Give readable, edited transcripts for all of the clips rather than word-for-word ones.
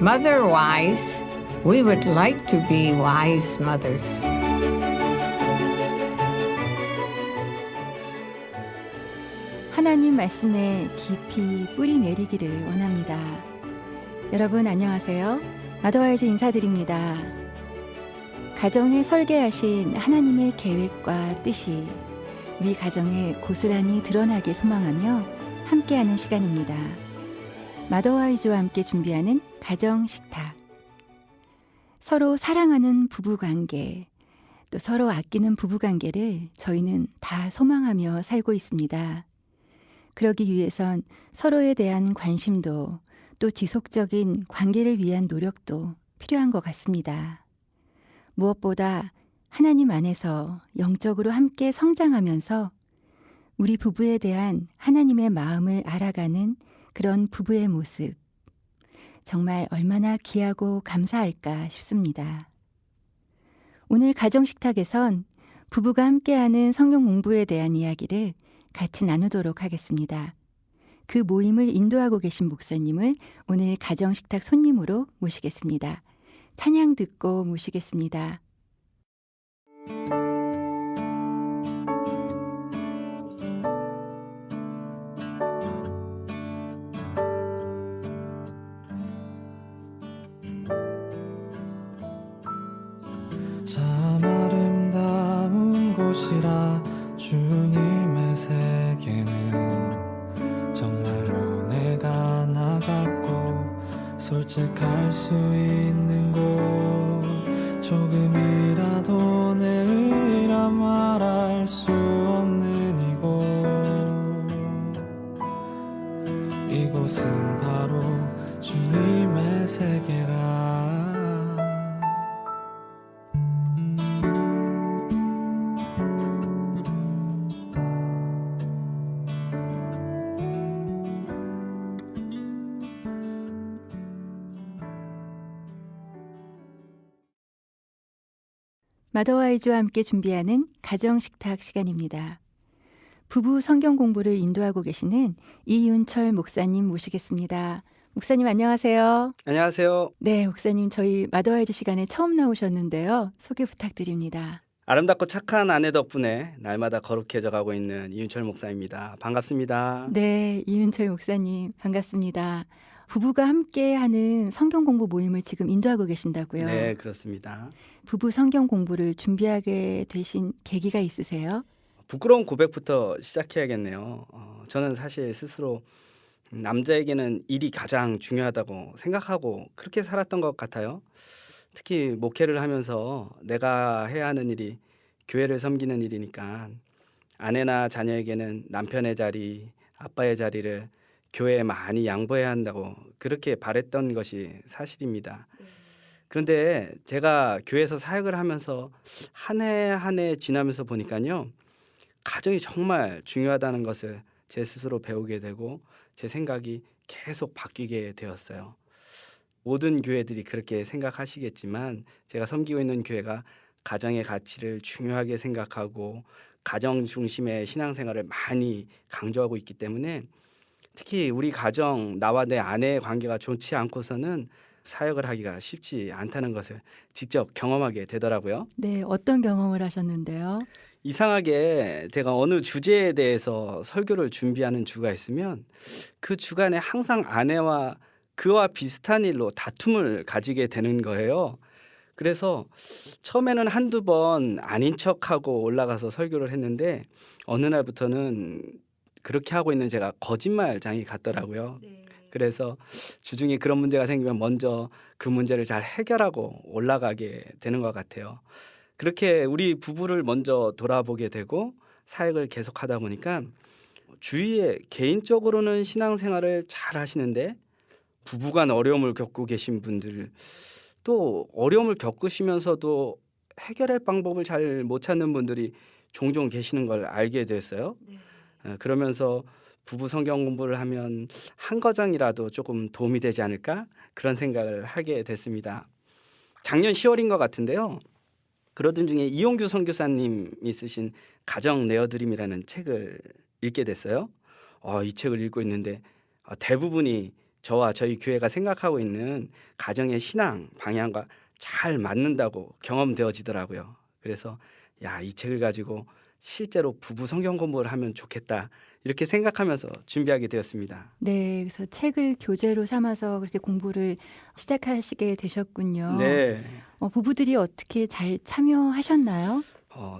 Mother wise, we would like to be wise mothers. 하나님 말씀에 깊이 뿌리 내리기를 원합니다. 여러분 안녕하세요. 마더와이즈 인사드립니다. 가정에 설계하신 하나님의 계획과 뜻이 우리 가정에 고스란히 드러나게 소망하며 함께하는 시간입니다. 마더와이즈와 함께 준비하는 가정 식탁. 서로 사랑하는 부부관계, 또 서로 아끼는 부부관계를 저희는 다 소망하며 살고 있습니다. 그러기 위해선 서로에 대한 관심도 또 지속적인 관계를 위한 노력도 필요한 것 같습니다. 무엇보다 하나님 안에서 영적으로 함께 성장하면서 우리 부부에 대한 하나님의 마음을 알아가는 그런 부부의 모습, 정말 얼마나 귀하고 감사할까 싶습니다. 오늘 가정식탁에선 부부가 함께하는 성경 공부에 대한 이야기를 같이 나누도록 하겠습니다. 그 모임을 인도하고 계신 목사님을 오늘 가정식탁 손님으로 모시겠습니다. 찬양 듣고 모시겠습니다. 참 아름다운 곳이라 주님의 세계는 정말로 내가 나갔고 솔직할 수 있는 곳 조금이라도 내 의라 말할 수 없는 이곳은 바로 주님의 세계라. 마더와이즈와 함께 준비하는 가정식탁 시간입니다. 부부 성경 공부를 인도하고 계시는 이윤철 목사님 모시겠습니다. 목사님 안녕하세요. 안녕하세요. 네, 목사님 저희 마더와이즈 시간에 처음 나오셨는데요. 소개 부탁드립니다. 아름답고 착한 아내 덕분에 날마다 거룩해져 가고 있는 이윤철 목사입니다. 반갑습니다. 네, 이윤철 목사님 반갑습니다. 부부가 함께하는 성경 공부 모임을 지금 인도하고 계신다고요? 네, 그렇습니다. 부부 성경 공부를 준비하게 되신 계기가 있으세요? 부끄러운 고백부터 시작해야겠네요. 저는 사실 스스로 남자에게는 일이 가장 중요하다고 생각하고 그렇게 살았던 것 같아요. 특히 목회를 하면서 내가 해야 하는 일이 교회를 섬기는 일이니까 아내나 자녀에게는 남편의 자리, 아빠의 자리를 교회에 많이 양보해야 한다고 그렇게 바랬던 것이 사실입니다. 그런데 제가 교회에서 사역을 하면서 한 해 한 해 지나면서 보니까요. 가정이 정말 중요하다는 것을 제 스스로 배우게 되고 제 생각이 계속 바뀌게 되었어요. 모든 교회들이 그렇게 생각하시겠지만 제가 섬기고 있는 교회가 가정의 가치를 중요하게 생각하고 가정 중심의 신앙생활을 많이 강조하고 있기 때문에 특히 우리 가정, 나와 내 아내의 관계가 좋지 않고서는 사역을 하기가 쉽지 않다는 것을 직접 경험하게 되더라고요. 네, 어떤 경험을 하셨는데요? 이상하게 제가 어느 주제에 대해서 설교를 준비하는 주가 있으면 그 주간에 항상 아내와 그와 비슷한 일로 다툼을 가지게 되는 거예요. 그래서 처음에는 한두 번 아닌 척하고 올라가서 설교를 했는데 어느 날부터는 그렇게 하고 있는 제가 거짓말장이 같더라고요. 그래서 주중에 그런 문제가 생기면 먼저 그 문제를 잘 해결하고 올라가게 되는 것 같아요. 그렇게 우리 부부를 먼저 돌아보게 되고 사역을 계속하다 보니까 주위에 개인적으로는 신앙생활을 잘 하시는데 부부간 어려움을 겪고 계신 분들 또 어려움을 겪으시면서도 해결할 방법을 잘 못 찾는 분들이 종종 계시는 걸 알게 됐어요. 그러면서 부부 성경 공부를 하면 한 거장이라도 조금 도움이 되지 않을까 그런 생각을 하게 됐습니다. 작년 10월인 것 같은데요. 그러던 중에 이용규 선교사님이 쓰신 가정 내어드림이라는 책을 읽게 됐어요. 이 책을 읽고 있는데 대부분이 저와 저희 교회가 생각하고 있는 가정의 신앙 방향과 잘 맞는다고 경험되어지더라고요. 그래서 야, 이 책을 가지고 실제로 부부 성경 공부를 하면 좋겠다 이렇게 생각하면서 준비하게 되었습니다. 네, 그래서 책을 교재로 삼아서 그렇게 공부를 시작하시게 되셨군요. 네. 부부들이 어떻게 잘 참여하셨나요?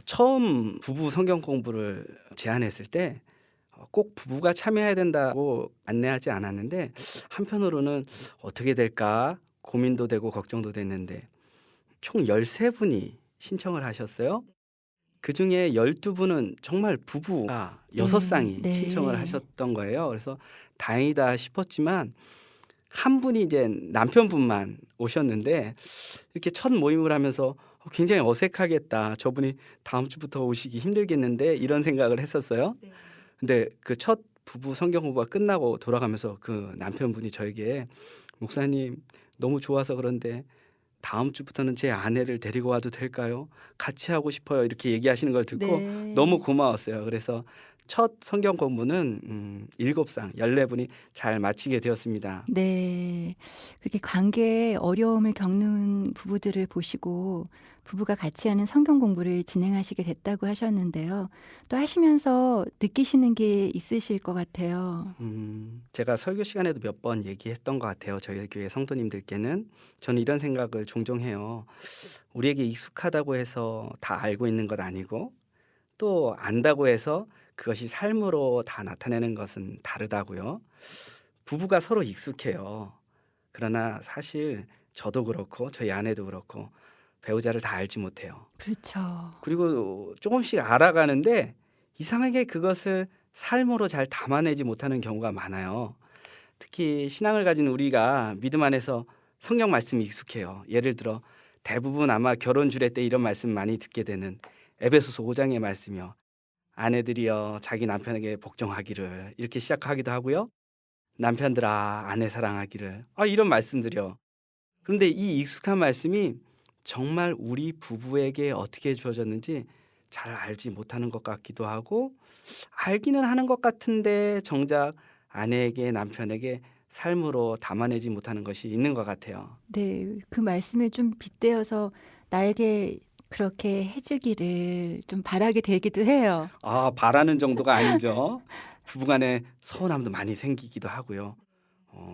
처음 부부 성경 공부를 제안했을 때 꼭 부부가 참여해야 된다고 안내하지 않았는데 한편으로는 어떻게 될까 고민도 되고 걱정도 됐는데 총 13분이 신청을 하셨어요. 그중에 12분은 정말 부부가 6쌍이 네. 신청을 하셨던 거예요. 그래서 다행이다 싶었지만 한 분이 이제 남편분만 오셨는데 이렇게 첫 모임을 하면서 굉장히 어색하겠다. 저분이 다음 주부터 오시기 힘들겠는데 이런 생각을 했었어요. 근데 그 첫 부부 성경 공부가 끝나고 돌아가면서 그 남편분이 저에게 목사님 너무 좋아서 그런데 다음 주부터는 제 아내를 데리고 와도 될까요? 같이 하고 싶어요. 이렇게 얘기하시는 걸 듣고 네. 너무 고마웠어요. 그래서 첫 성경 공부는 7쌍 14분이 잘 마치게 되었습니다. 네. 그렇게 관계에 어려움을 겪는 부부들을 보시고 부부가 같이 하는 성경 공부를 진행하시게 됐다고 하셨는데요. 또 하시면서 느끼시는 게 있으실 것 같아요. 제가 설교 시간에도 몇 번 얘기했던 것 같아요. 저희 교회 성도님들께는 저는 이런 생각을 종종 해요. 우리에게 익숙하다고 해서 다 알고 있는 것 아니고 또 안다고 해서 그것이 삶으로 다 나타내는 것은 다르다고요. 부부가 서로 익숙해요. 그러나 사실 저도 그렇고 저희 아내도 그렇고 배우자를 다 알지 못해요. 그렇죠. 그리고 조금씩 알아가는데 이상하게 그것을 삶으로 잘 담아내지 못하는 경우가 많아요. 특히 신앙을 가진 우리가 믿음 안에서 성경 말씀이 익숙해요. 예를 들어 대부분 아마 결혼 주례 때 이런 말씀 많이 듣게 되는 에베소서 5장의 말씀이요. 아내들이여 자기 남편에게 복종하기를 이렇게 시작하기도 하고요. 남편들아 아내 사랑하기를 이런 말씀들이요. 그런데 이 익숙한 말씀이 정말 우리 부부에게 어떻게 주어졌는지 잘 알지 못하는 것 같기도 하고 알기는 하는 것 같은데 정작 아내에게 남편에게 삶으로 담아내지 못하는 것이 있는 것 같아요. 네. 그 말씀에 좀 빗대어서 나에게 그렇게 해주기를 좀 바라게 되기도 해요. 바라는 정도가 아니죠. 부부간에 서운함도 많이 생기기도 하고요.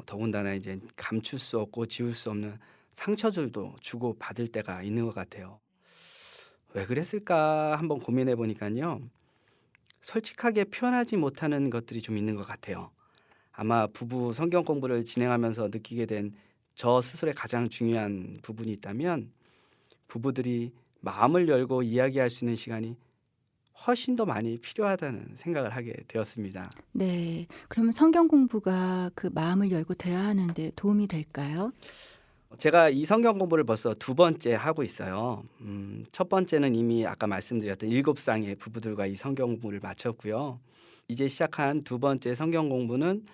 더군다나 이제 감출 수 없고 지울 수 없는 상처들도 주고 받을 때가 있는 것 같아요. 왜 그랬을까 한번 고민해 보니까요. 솔직하게 표현하지 못하는 것들이 좀 있는 것 같아요. 아마 부부 성경 공부를 진행하면서 느끼게 된 저 스스로의 가장 중요한 부분이 있다면 부부들이 마음을 열고 이야기할 수 있는 시간이 훨씬 더 많이 필요하다는 생각을 하게 되었습니다. 네. 그러면 성경 공부가 그 마음을 열고 대화하는 데 도움이 될까요? 제가 이 성경 공부를 벌써 2번째 하고 있어요. 첫 번째는 이미 아까 말씀드렸던 7쌍의 부부들과 이 성경 공부를 마쳤고요. 이제 시작한 2번째 성경 공부는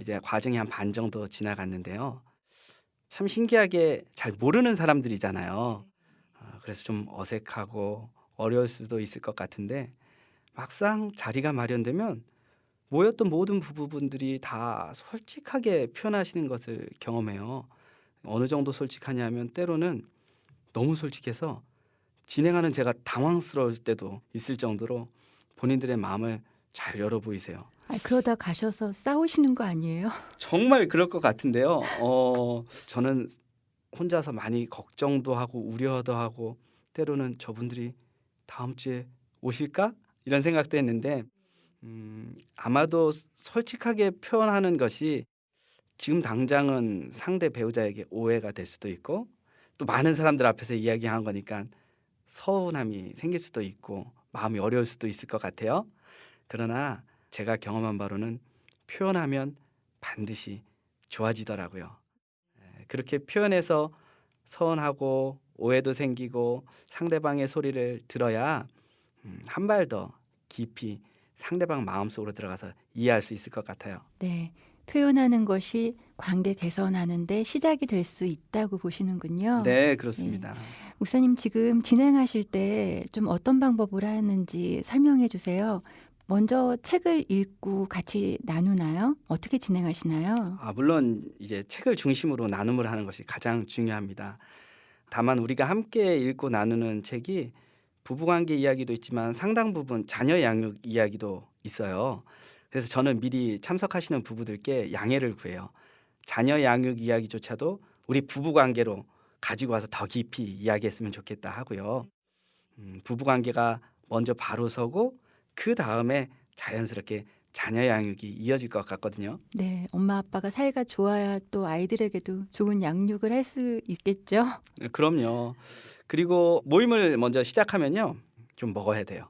이제 과정이 한 반 정도 지나갔는데요. 참 신기하게 잘 모르는 사람들이잖아요. 그래서 좀 어색하고 어려울 수도 있을 것 같은데 막상 자리가 마련되면 모였던 모든 부부분들이 다 솔직하게 표현하시는 것을 경험해요. 어느 정도 솔직하냐면 때로는 너무 솔직해서 진행하는 제가 당황스러울 때도 있을 정도로 본인들의 마음을 잘 열어 보이세요. 그러다 가셔서 싸우시는 거 아니에요? 정말 그럴 것 같은데요. 저는 혼자서 많이 걱정도 하고 우려도 하고 때로는 저분들이 다음 주에 오실까? 이런 생각도 했는데 아마도 솔직하게 표현하는 것이 지금 당장은 상대 배우자에게 오해가 될 수도 있고 또 많은 사람들 앞에서 이야기한 거니까 서운함이 생길 수도 있고 마음이 어려울 수도 있을 것 같아요. 그러나 제가 경험한 바로는 표현하면 반드시 좋아지더라고요. 그렇게 표현해서 서운하고 오해도 생기고 상대방의 소리를 들어야 한 발 더 깊이 상대방 마음속으로 들어가서 이해할 수 있을 것 같아요. 네. 표현하는 것이 관계 개선하는 데 시작이 될 수 있다고 보시는군요. 네, 그렇습니다. 목사님 지금 진행하실 때 좀 어떤 방법을 하는지 설명해 주세요. 먼저 책을 읽고 같이 나누나요? 어떻게 진행하시나요? 물론 이제 책을 중심으로 나눔을 하는 것이 가장 중요합니다. 다만 우리가 함께 읽고 나누는 책이 부부관계 이야기도 있지만 상당 부분 자녀 양육 이야기도 있어요. 그래서 저는 미리 참석하시는 부부들께 양해를 구해요. 자녀 양육 이야기조차도 우리 부부관계로 가지고 와서 더 깊이 이야기했으면 좋겠다 하고요. 부부관계가 먼저 바로 서고 그 다음에 자연스럽게 자녀 양육이 이어질 것 같거든요. 네, 엄마 아빠가 사이가 좋아야 또 아이들에게도 좋은 양육을 할 수 있겠죠? 네, 그럼요. 그리고 모임을 먼저 시작하면요. 좀 먹어야 돼요.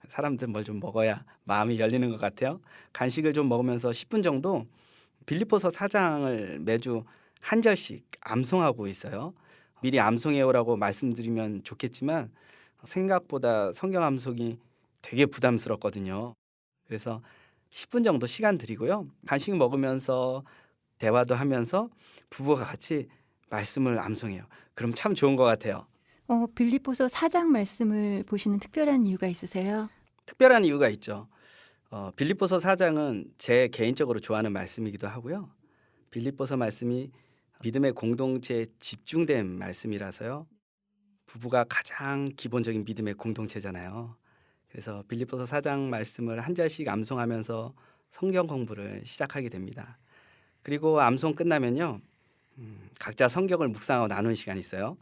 사람들 뭘 좀 먹어야 마음이 열리는 것 같아요. 간식을 좀 먹으면서 10분 정도 빌립보서 4장을 매주 한 절씩 암송하고 있어요. 미리 암송해오라고 말씀드리면 좋겠지만 생각보다 성경 암송이 되게 부담스럽거든요. 그래서 10분 정도 시간 드리고요. 간식 먹으면서 대화도 하면서 부부가 같이 말씀을 암송해요. 그럼 참 좋은 것 같아요. 빌립보서 4장 말씀을 보시는 특별한 이유가 있으세요? 특별한 이유가 있죠. 빌립보서 4장은 제 개인적으로 좋아하는 말씀이기도 하고요. 빌립보서 말씀이 믿음의 공동체에 집중된 말씀이라서요. 부부가 가장 기본적인 믿음의 공동체잖아요. 그래서 빌립보서 4장 말씀을 한 절씩 암송하면서 성경 공부를 시작하게 됩니다. 그리고 암송 끝나면요. 각자 성경을 묵상하고 나누는 시간이 있어요.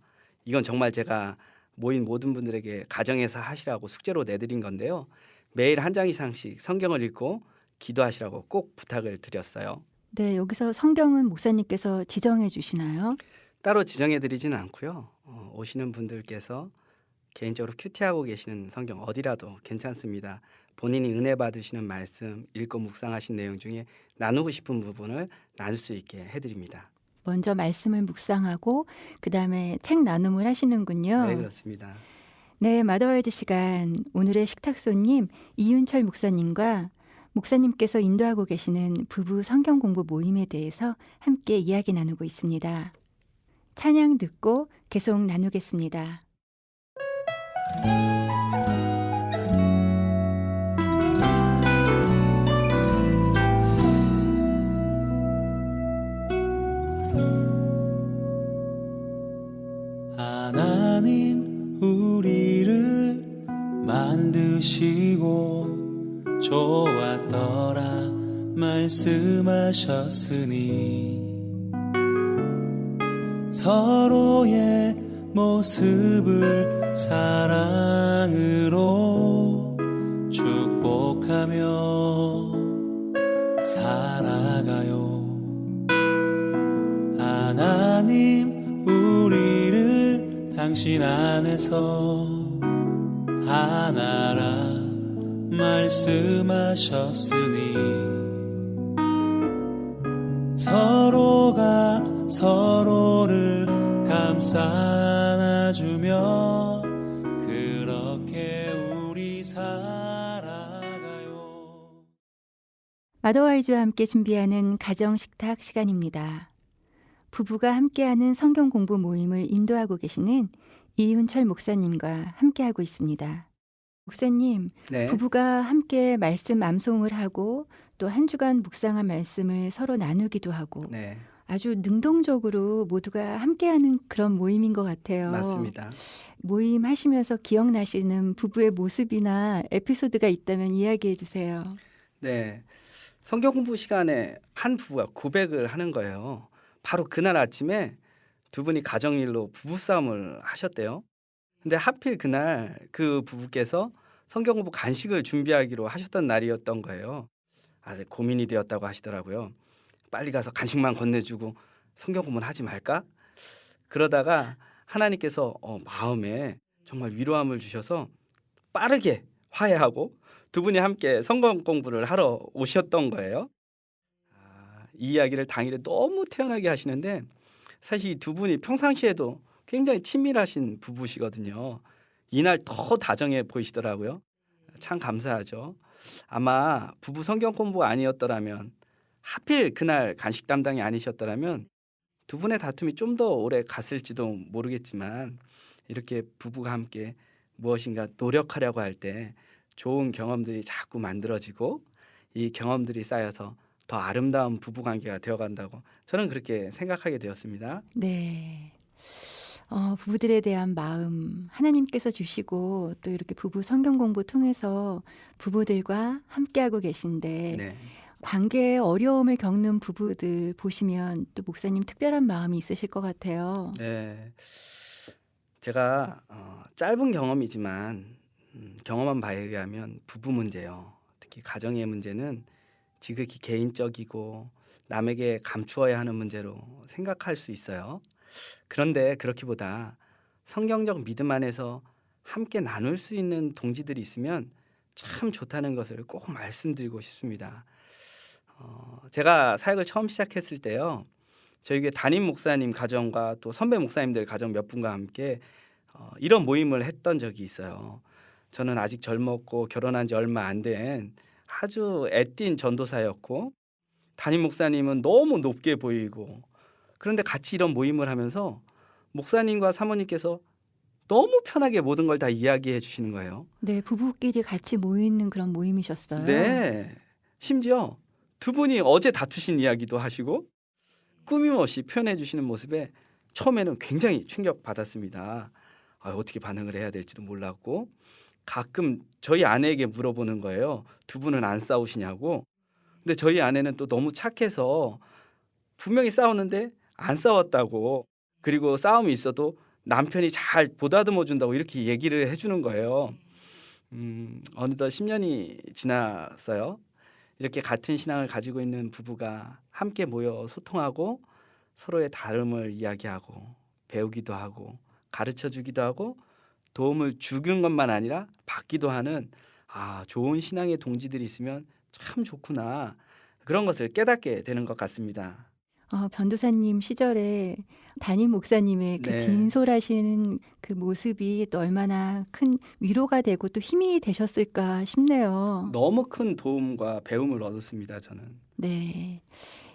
이건 정말 제가 모인 모든 분들에게 가정에서 하시라고 숙제로 내드린 건데요. 매일 한 장 이상씩 성경을 읽고 기도하시라고 꼭 부탁을 드렸어요. 네, 여기서 성경은 목사님께서 지정해 주시나요? 따로 지정해 드리지는 않고요. 오시는 분들께서 개인적으로 큐티하고 계시는 성경 어디라도 괜찮습니다. 본인이 은혜 받으시는 말씀, 읽고 묵상하신 내용 중에 나누고 싶은 부분을 나눌 수 있게 해드립니다. 먼저 말씀을 묵상하고 그다음에 책 나눔을 하시는군요. 네, 그렇습니다. 네, 마더와이즈 시간 오늘의 식탁 손님 이윤철 목사님과 목사님께서 인도하고 계시는 부부 성경 공부 모임에 대해서 함께 이야기 나누고 있습니다. 찬양 듣고 계속 나누겠습니다. 하나님 우리를 만드시고 좋았더라 말씀하셨으니 서로의 모습을 사랑으로 축복하며 살아가요. 하나님 우리를 당신 안에서 하나라 말씀하셨으니 서로가 서로를 감싸 안아주며 그렇게 우리 살아가요. 마더와이즈와 함께 준비하는 가정 식탁 시간입니다. 부부가 함께하는 성경 공부 모임을 인도하고 계시는 이윤철 목사님과 함께하고 있습니다. 목사님, 네. 부부가 함께 말씀 암송을 하고 또 한 주간 묵상한 말씀을 서로 나누기도 하고 네, 아주 능동적으로 모두가 함께하는 그런 모임인 것 같아요. 맞습니다. 모임 하시면서 기억나시는 부부의 모습이나 에피소드가 있다면 이야기해 주세요. 네, 성경 공부 시간에 한 부부가 고백을 하는 거예요. 바로 그날 아침에 두 분이 가정일로 부부싸움을 하셨대요. 근데 하필 그날 그 부부께서 성경 공부 간식을 준비하기로 하셨던 날이었던 거예요. 아주 고민이 되었다고 하시더라고요. 빨리 가서 간식만 건네주고 성경 공부는 하지 말까? 그러다가 하나님께서 마음에 정말 위로함을 주셔서 빠르게 화해하고 두 분이 함께 성경 공부를 하러 오셨던 거예요. 이 이야기를 당일에 너무 태연하게 하시는데 사실 이 두 분이 평상시에도 굉장히 친밀하신 부부시거든요. 이날 더 다정해 보이시더라고요. 참 감사하죠. 아마 부부 성경 공부가 아니었더라면 하필 그날 간식 담당이 아니셨더라면 두 분의 다툼이 좀 더 오래 갔을지도 모르겠지만 이렇게 부부가 함께 무엇인가 노력하려고 할 때 좋은 경험들이 자꾸 만들어지고 이 경험들이 쌓여서 더 아름다운 부부 관계가 되어간다고 저는 그렇게 생각하게 되었습니다. 네. 부부들에 대한 마음 하나님께서 주시고 또 이렇게 부부 성경 공부 통해서 부부들과 함께하고 계신데 네. 관계에 어려움을 겪는 부부들 보시면 또 목사님 특별한 마음이 있으실 것 같아요. 네. 제가 짧은 경험이지만 경험한 바에 의하면 부부 문제요. 특히 가정의 문제는 지극히 개인적이고 남에게 감추어야 하는 문제로 생각할 수 있어요. 그런데 그렇기보다 성경적 믿음 안에서 함께 나눌 수 있는 동지들이 있으면 참 좋다는 것을 꼭 말씀드리고 싶습니다. 제가 사역을 처음 시작했을 때요. 저희 교회 담임 목사님 가정과 또 선배 목사님들 가정 몇 분과 함께 이런 모임을 했던 적이 있어요. 저는 아직 젊었고 결혼한 지 얼마 안 된 아주 애띤 전도사였고 담임 목사님은 너무 높게 보이고 그런데 같이 이런 모임을 하면서 목사님과 사모님께서 너무 편하게 모든 걸 다 이야기해 주시는 거예요. 네, 부부끼리 같이 모이는 그런 모임이셨어요. 네. 심지어 두 분이 어제 다투신 이야기도 하시고 꾸밈없이 표현해 주시는 모습에 처음에는 굉장히 충격받았습니다. 어떻게 반응을 해야 될지도 몰랐고 가끔 저희 아내에게 물어보는 거예요. 두 분은 안 싸우시냐고. 근데 저희 아내는 또 너무 착해서 분명히 싸웠는데 안 싸웠다고 그리고 싸움이 있어도 남편이 잘 보다듬어 준다고 이렇게 얘기를 해주는 거예요. 어느덧 10년이 지났어요. 이렇게 같은 신앙을 가지고 있는 부부가 함께 모여 소통하고 서로의 다름을 이야기하고 배우기도 하고 가르쳐 주기도 하고 도움을 주는 것만 아니라 받기도 하는 좋은 신앙의 동지들이 있으면 참 좋구나. 그런 것을 깨닫게 되는 것 같습니다. 전도사님 시절에 담임 목사님의 그 네. 진솔하신 그 모습이 또 얼마나 큰 위로가 되고 또 힘이 되셨을까 싶네요. 너무 큰 도움과 배움을 얻었습니다. 저는. 네.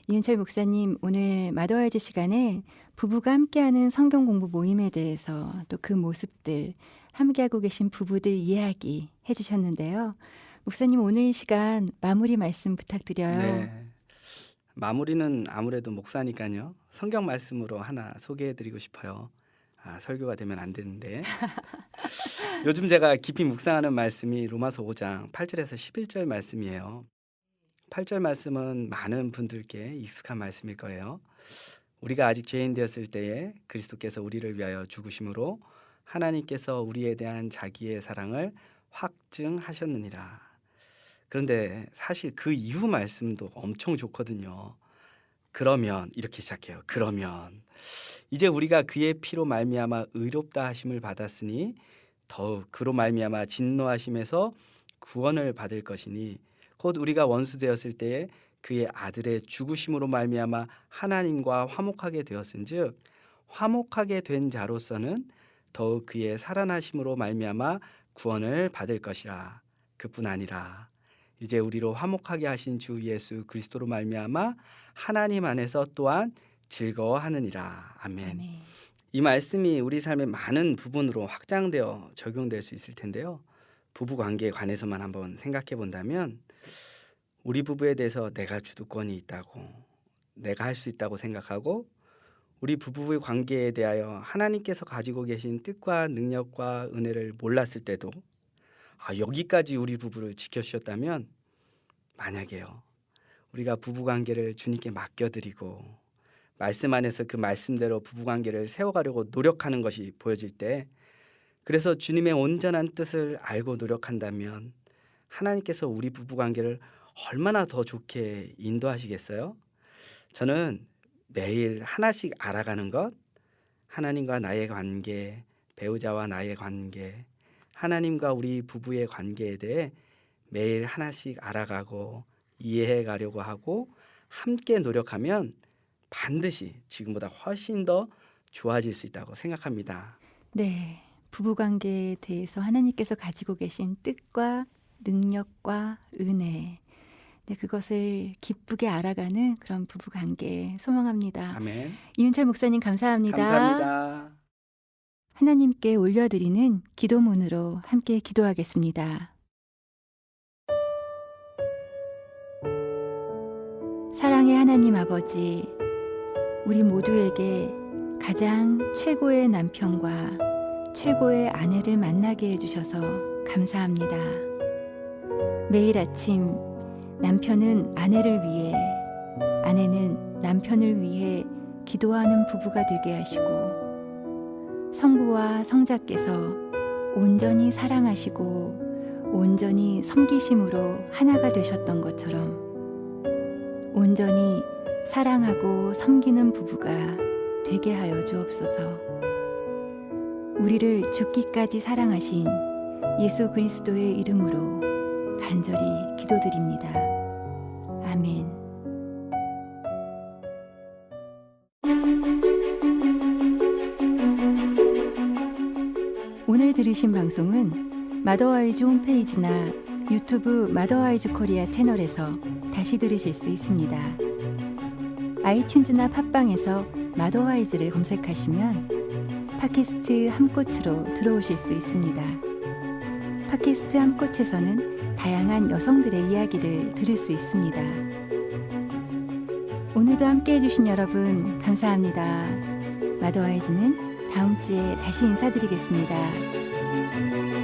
이은철 목사님 오늘 마더와이즈 시간에 부부가 함께하는 성경 공부 모임에 대해서 또 그 모습들 함께하고 계신 부부들 이야기 해주셨는데요. 목사님 오늘 시간 마무리 말씀 부탁드려요. 네. 마무리는 아무래도 목사니까요. 성경 말씀으로 하나 소개해드리고 싶어요. 설교가 되면 안 되는데. 요즘 제가 깊이 묵상하는 말씀이 로마서 5장 8절에서 11절 말씀이에요. 8절 말씀은 많은 분들께 익숙한 말씀일 거예요. 우리가 아직 죄인 되었을 때에 그리스도께서 우리를 위하여 죽으심으로 하나님께서 우리에 대한 자기의 사랑을 확증하셨느니라. 그런데 사실 그 이후 말씀도 엄청 좋거든요. 그러면 이렇게 시작해요. 그러면 이제 우리가 그의 피로 말미암아 의롭다 하심을 받았으니 더욱 그로 말미암아 진노하심에서 구원을 받을 것이니 곧 우리가 원수 되었을 때에 그의 아들의 죽으심으로 말미암아 하나님과 화목하게 되었은즉 화목하게 된 자로서는 더욱 그의 살아나심으로 말미암아 구원을 받을 것이라. 그뿐 아니라 이제 우리로 화목하게 하신 주 예수 그리스도로 말미암아 하나님 안에서 또한 즐거워하느니라. 아멘. 아멘. 이 말씀이 우리 삶의 많은 부분으로 확장되어 적용될 수 있을 텐데요. 부부 관계에 관해서만 한번 생각해 본다면 우리 부부에 대해서 내가 주도권이 있다고 내가 할 수 있다고 생각하고 우리 부부의 관계에 대하여 하나님께서 가지고 계신 뜻과 능력과 은혜를 몰랐을 때도 여기까지 우리 부부를 지켜주셨다면 만약에요. 우리가 부부관계를 주님께 맡겨드리고 말씀 안에서 그 말씀대로 부부관계를 세워가려고 노력하는 것이 보여질 때 그래서 주님의 온전한 뜻을 알고 노력한다면 하나님께서 우리 부부관계를 얼마나 더 좋게 인도하시겠어요? 저는 매일 하나씩 알아가는 것, 하나님과 나의 관계, 배우자와 나의 관계, 하나님과 우리 부부의 관계에 대해 매일 하나씩 알아가고 이해해 가려고 하고 함께 노력하면 반드시 지금보다 훨씬 더 좋아질 수 있다고 생각합니다. 네, 부부관계에 대해서 하나님께서 가지고 계신 뜻과 능력과 은혜, 네, 그것을 기쁘게 알아가는 그런 부부관계 소망합니다. 아멘. 이은철 목사님 감사합니다. 감사합니다. 하나님께 올려드리는 기도문으로 함께 기도하겠습니다. 사랑의 하나님 아버지, 우리 모두에게 가장 최고의 남편과 최고의 아내를 만나게 해주셔서 감사합니다. 매일 아침 남편은 아내를 위해, 아내는 남편을 위해 기도하는 부부가 되게 하시고, 성부와 성자께서 온전히 사랑하시고 온전히 섬기심으로 하나가 되셨던 것처럼 온전히 사랑하고 섬기는 부부가 되게 하여 주옵소서. 우리를 죽기까지 사랑하신 예수 그리스도의 이름으로 간절히 기도드립니다. 아멘. 오늘 들으신 방송은 마더와이즈 홈페이지나 유튜브 마더와이즈 코리아 채널에서 다시 들으실 수 있습니다. 아이튠즈나 팟빵에서 마더와이즈를 검색하시면 팟캐스트 함꽃으로 들어오실 수 있습니다. 팟캐스트 함꽃에서는 다양한 여성들의 이야기를 들을 수 있습니다. 오늘도 함께 해주신 여러분 감사합니다. 마더와이즈는 다음 주에 다시 인사드리겠습니다.